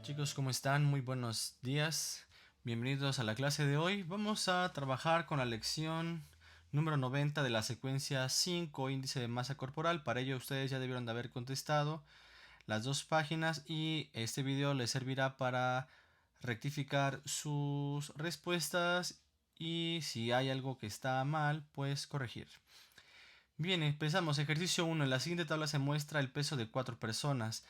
Chicos, ¿cómo están? Muy buenos días. Bienvenidos a la clase de hoy. Vamos a trabajar con la lección número 90 de la secuencia 5, índice de masa corporal. Para ello ustedes ya debieron de haber contestado las dos páginas y este video les servirá para rectificar sus respuestas y si hay algo que está mal, pues corregir. Bien, empezamos. Ejercicio 1. En la siguiente tabla se muestra el peso de 4 personas.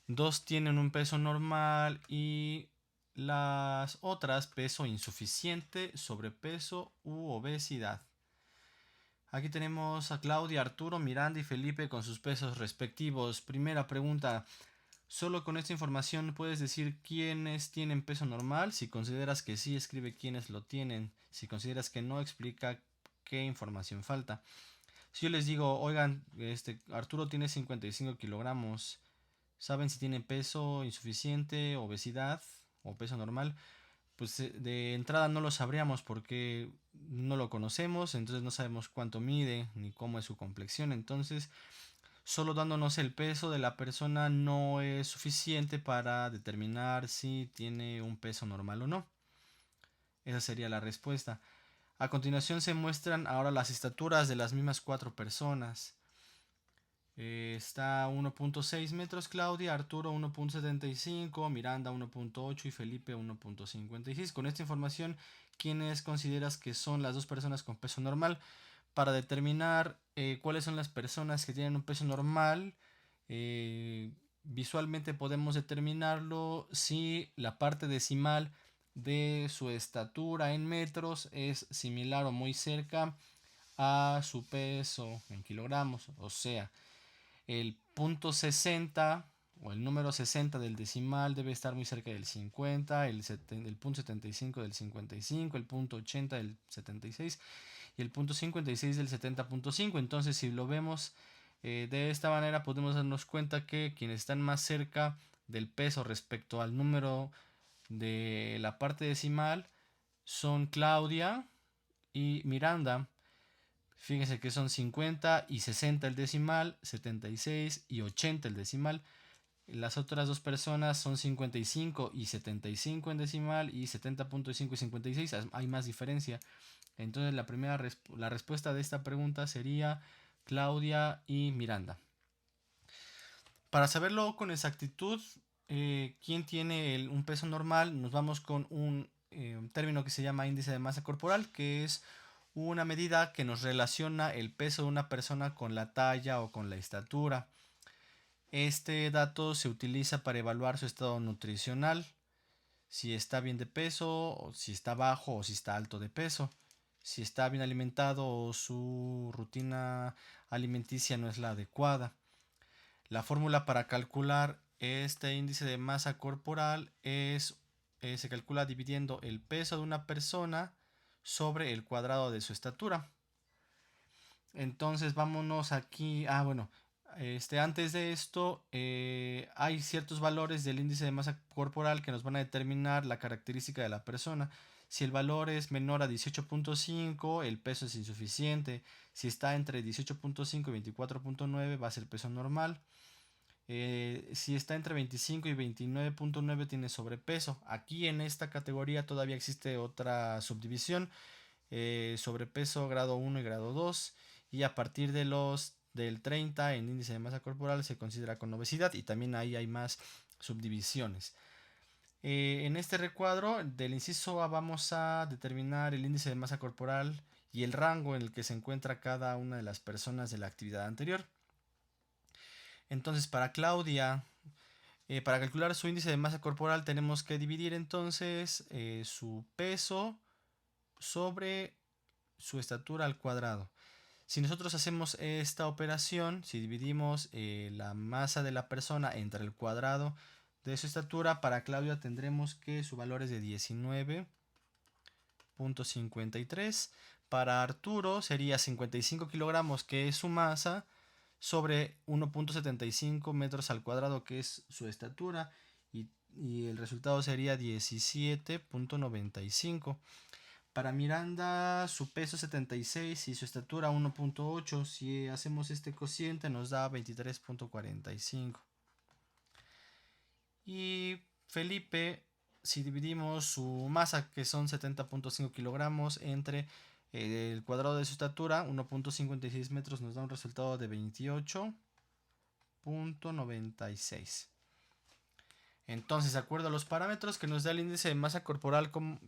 Dos tienen un peso normal y las otras peso insuficiente, sobrepeso u obesidad. Aquí tenemos a Claudia, Arturo, Miranda y Felipe con sus pesos respectivos. Primera pregunta. Solo con esta información puedes decir quiénes tienen peso normal. Si consideras que sí, escribe quiénes lo tienen. Si consideras que no, explica qué información falta. Si yo les digo, oigan, Arturo tiene 55 kilogramos, ¿saben si tiene peso insuficiente, obesidad o peso normal? Pues de entrada no lo sabríamos porque no lo conocemos, entonces no sabemos cuánto mide ni cómo es su complexión. Entonces, solo dándonos el peso de la persona no es suficiente para determinar si tiene un peso normal o no. Esa sería la respuesta. A continuación se muestran ahora las estaturas de las mismas 4 personas. Está 1.6 metros Claudia, Arturo 1.75, Miranda 1.8 y Felipe 1.56. Con esta información, ¿quiénes consideras que son las dos personas con peso normal? Para determinar cuáles son las personas que tienen un peso normal, visualmente podemos determinarlo si la parte decimal de su estatura en metros es similar o muy cerca a su peso en kilogramos, o sea, el punto 60 o el número 60 del decimal debe estar muy cerca del 50, el punto 75 del 55, el punto 80 del 76 y el punto 56 del 70.5. Entonces, si lo vemos de esta manera, podemos darnos cuenta que quienes están más cerca del peso respecto al número de la parte decimal son Claudia y Miranda. Fíjense que son 50 y 60 el decimal, 76 y 80 el decimal. Las otras dos personas son 55 y 75 en decimal y 70.5 y 56. Hay más diferencia. Entonces la respuesta de esta pregunta sería Claudia y Miranda. Para saberlo con exactitud, quién tiene un peso normal, nos vamos con un término que se llama índice de masa corporal, que es una medida que nos relaciona el peso de una persona con la talla o con la estatura. Este dato se utiliza para evaluar su estado nutricional, si está bien de peso, o si está bajo o si está alto de peso, si está bien alimentado o su rutina alimenticia no es la adecuada. La fórmula para calcular este índice de masa corporal se calcula dividiendo el peso de una persona sobre el cuadrado de su estatura. Entonces vámonos aquí. Bueno, antes de esto hay ciertos valores del índice de masa corporal que nos van a determinar la característica de la persona. Si el valor es menor a 18.5, el peso es insuficiente. Si está entre 18.5 y 24.9, va a ser peso normal. Si está entre 25 y 29.9 tiene sobrepeso. Aquí en esta categoría todavía existe otra subdivisión, sobrepeso grado 1 y grado 2, y a partir del 30 en índice de masa corporal se considera con obesidad, y también ahí hay más subdivisiones. En este recuadro del inciso A vamos a determinar el índice de masa corporal y el rango en el que se encuentra cada una de las personas de la actividad anterior. Entonces, para Claudia, para calcular su índice de masa corporal tenemos que dividir entonces su peso sobre su estatura al cuadrado. Si nosotros hacemos esta operación, si dividimos la masa de la persona entre el cuadrado de su estatura, para Claudia tendremos que su valor es de 19.53. Para Arturo sería 55 kilogramos, que es su masa, sobre 1.75 metros al cuadrado, que es su estatura, y el resultado sería 17.95. Para Miranda su peso 76 y su estatura 1.8. Si hacemos este cociente nos da 23.45. Y Felipe, si dividimos su masa, que son 70.5 kilogramos, entre el cuadrado de su estatura, 1.56 metros, nos da un resultado de 28.96. Entonces, de acuerdo a los parámetros que nos da el índice de masa corporal, ¿cómo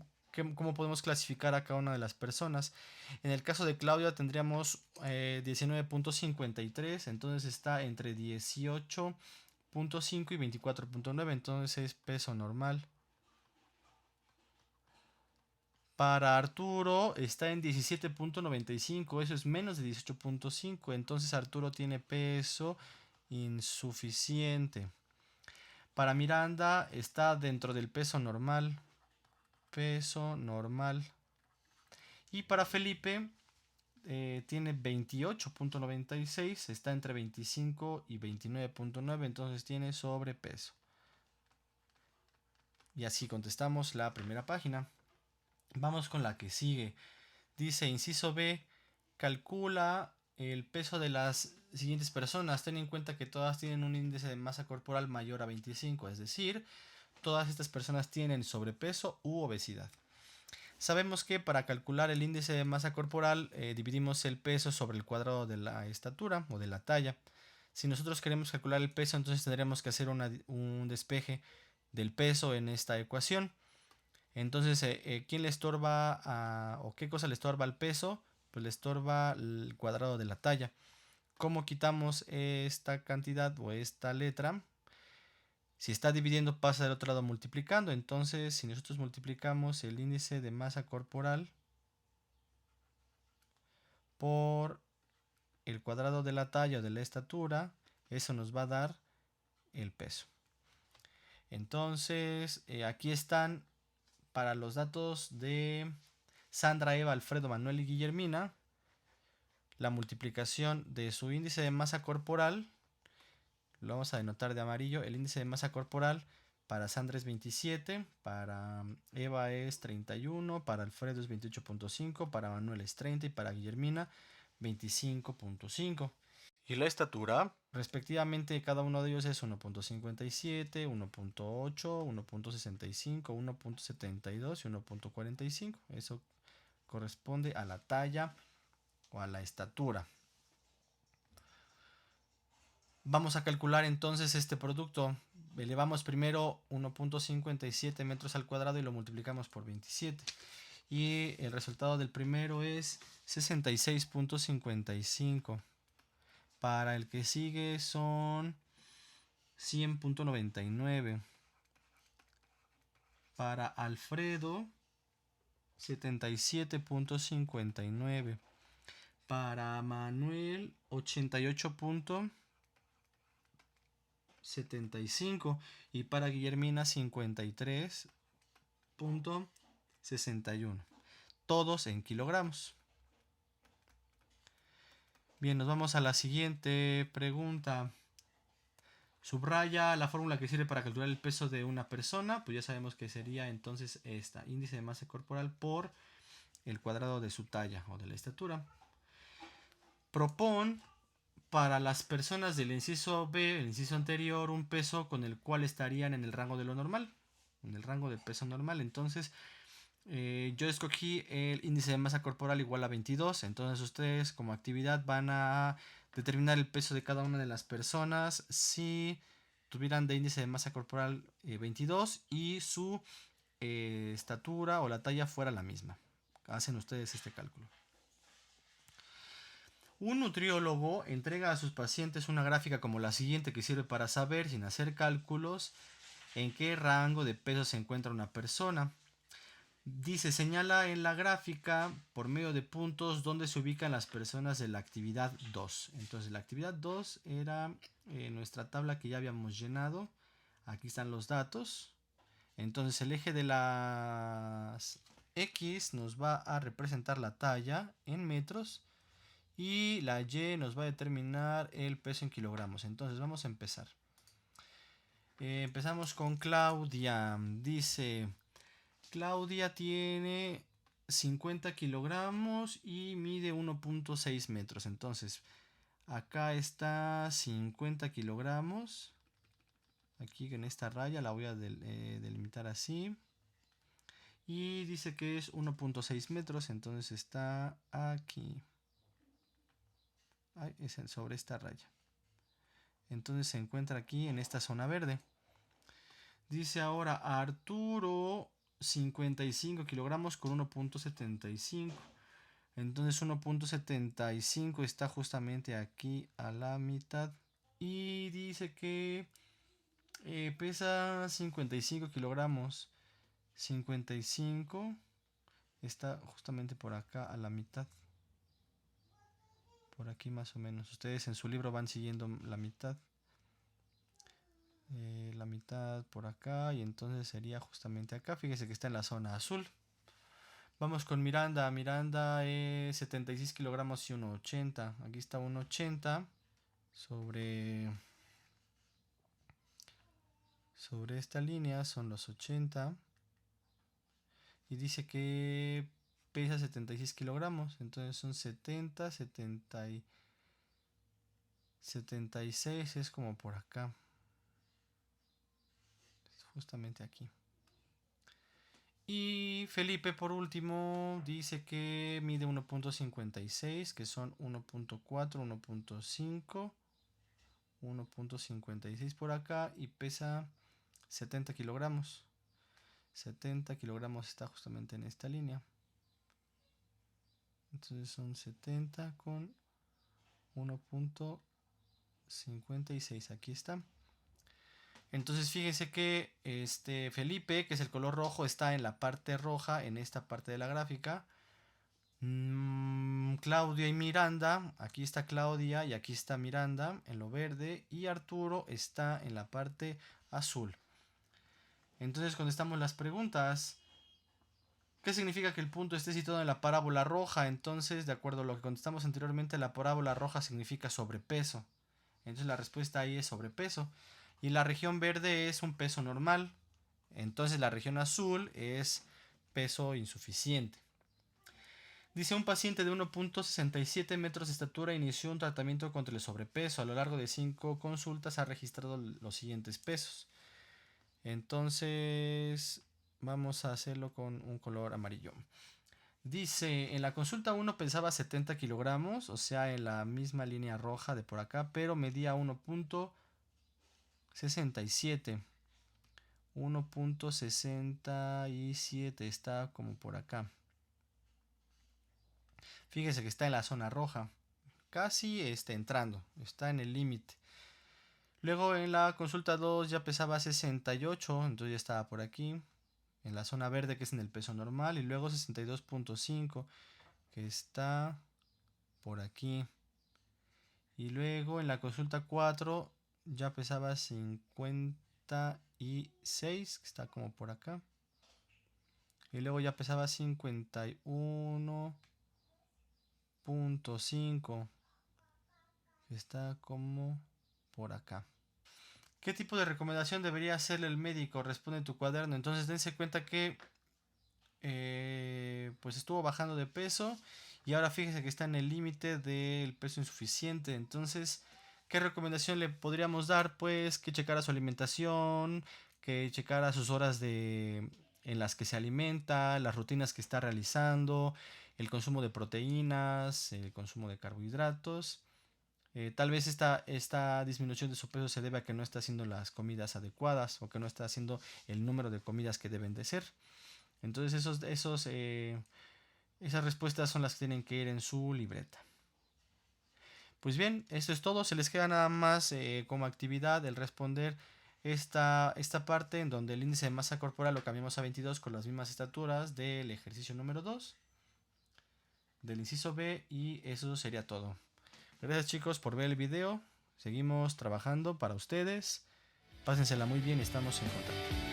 podemos clasificar a cada una de las personas? En el caso de Claudia tendríamos 19.53, entonces está entre 18.5 y 24.9, entonces es peso normal. Para Arturo está en 17.95, eso es menos de 18.5, entonces Arturo tiene peso insuficiente. Para Miranda está dentro del peso normal. Peso normal. Y para Felipe tiene 28.96. Está entre 25 y 29.9. Entonces tiene sobrepeso. Y así contestamos la primera página. Vamos con la que sigue. Dice, inciso B, calcula el peso de las siguientes personas. Ten en cuenta que todas tienen un índice de masa corporal mayor a 25, es decir, todas estas personas tienen sobrepeso u obesidad. Sabemos que para calcular el índice de masa corporal dividimos el peso sobre el cuadrado de la estatura o de la talla. Si nosotros queremos calcular el peso, entonces tendremos que hacer un despeje del peso en esta ecuación. Entonces, ¿quién le estorba o qué cosa le estorba al peso? Pues le estorba el cuadrado de la talla. ¿Cómo quitamos esta cantidad o esta letra? Si está dividiendo, pasa del otro lado multiplicando. Entonces, si nosotros multiplicamos el índice de masa corporal por el cuadrado de la talla o de la estatura, eso nos va a dar el peso. Entonces, aquí están para los datos de Sandra, Eva, Alfredo, Manuel y Guillermina, la multiplicación de su índice de masa corporal, lo vamos a denotar de amarillo. El índice de masa corporal para Sandra es 27, para Eva es 31, para Alfredo es 28.5, para Manuel es 30 y para Guillermina 25.5. Y la estatura, respectivamente, cada uno de ellos es 1.57, 1.8, 1.65, 1.72 y 1.45. Eso corresponde a la talla o a la estatura. Vamos a calcular entonces este producto. Elevamos primero 1.57 metros al cuadrado y lo multiplicamos por 27. Y el resultado del primero es 66.55. Para el que sigue son 100.99. Para Alfredo, 77.59. Para Manuel, 88.75. Y para Guillermina, 53.61. Todos en kilogramos. Bien, nos vamos a la siguiente pregunta. Subraya la fórmula que sirve para calcular el peso de una persona. Pues ya sabemos que sería entonces esta: índice de masa corporal por el cuadrado de su talla o de la estatura. Propon para las personas del inciso B, el inciso anterior, un peso con el cual estarían en el rango de lo normal, en el rango de peso normal. Entonces, yo escogí el índice de masa corporal igual a 22. Entonces ustedes como actividad van a determinar el peso de cada una de las personas si tuvieran de índice de masa corporal 22 y su estatura o la talla fuera la misma. Hacen ustedes este cálculo. Un nutriólogo entrega a sus pacientes una gráfica como la siguiente que sirve para saber, sin hacer cálculos, en qué rango de peso se encuentra una persona. Dice, señala en la gráfica por medio de puntos donde se ubican las personas de la actividad 2. Entonces la actividad 2 era nuestra tabla que ya habíamos llenado. Aquí están los datos. Entonces el eje de las X nos va a representar la talla en metros y la Y nos va a determinar el peso en kilogramos. Entonces vamos a empezar. Empezamos con Claudia. Dice, Claudia tiene 50 kilogramos y mide 1.6 metros. Entonces, acá está 50 kilogramos Aquí en esta raya la voy a delimitar así. Y dice que es 1.6 metros, entonces está aquí. Es sobre esta raya. Entonces se encuentra aquí en esta zona verde. Dice ahora Arturo 55 kilogramos con 1.75. Entonces 1.75 está justamente aquí a la mitad. Y dice que pesa 55 kilogramos. 55 está justamente por acá a la mitad. Por aquí más o menos. Ustedes en su libro van siguiendo la mitad. La mitad por acá y entonces sería justamente acá. Fíjese que está en la zona azul. Vamos con Miranda. Miranda es 76 kilogramos y 1.80. Aquí está 1.80 sobre esta línea son los 80 y dice que pesa 76 kilogramos. Entonces son 70, 70 y 76 es como por acá. Justamente aquí. Y Felipe por último dice que mide 1.56, que son 1.4, 1.5, 1.56 por acá y pesa 70 kilogramos. 70 kilogramos está justamente en esta línea. Entonces son 70 con 1.56. Aquí está. Entonces fíjense que Felipe, que es el color rojo, está en la parte roja, en esta parte de la gráfica. Claudia y Miranda, aquí está Claudia y aquí está Miranda en lo verde y Arturo está en la parte azul. Entonces contestamos las preguntas. ¿Qué significa que el punto esté situado en la parábola roja? Entonces, de acuerdo a lo que contestamos anteriormente, la parábola roja significa sobrepeso. Entonces la respuesta ahí es sobrepeso. Y la región verde es un peso normal. Entonces la región azul es peso insuficiente. Dice un paciente de 1.67 metros de estatura inició un tratamiento contra el sobrepeso. A lo largo de 5 consultas ha registrado los siguientes pesos. Entonces vamos a hacerlo con un color amarillo. Dice, en la consulta 1 pesaba 70 kilogramos, o sea, en la misma línea roja de por acá, pero medía 1.67. 1.67 está como por acá. Fíjese que está en la zona roja. Casi está entrando. Está en el límite. Luego en la consulta 2 ya pesaba 68. Entonces ya estaba por aquí. En la zona verde que es en el peso normal. Y luego 62.5 que está por aquí. Y luego en la consulta 4 ya pesaba 56. Que está como por acá. Y luego ya pesaba 51.5. Está como por acá. ¿Qué tipo de recomendación debería hacerle el médico? Responde en tu cuaderno. Entonces dense cuenta que pues estuvo bajando de peso y ahora fíjese que está en el límite del peso insuficiente. Entonces, ¿qué recomendación le podríamos dar? Pues que checara su alimentación, que checara sus horas en las que se alimenta, las rutinas que está realizando, el consumo de proteínas, el consumo de carbohidratos. Tal vez esta disminución de su peso se debe a que no está haciendo las comidas adecuadas o que no está haciendo el número de comidas que deben de ser. Entonces esas respuestas son las que tienen que ir en su libreta. Pues bien, esto es todo. Se les queda nada más como actividad el responder esta parte en donde el índice de masa corporal lo cambiamos a 22 con las mismas estaturas del ejercicio número 2 del inciso B y eso sería todo. Gracias chicos por ver el video. Seguimos trabajando para ustedes. Pásensela muy bien, estamos en contacto.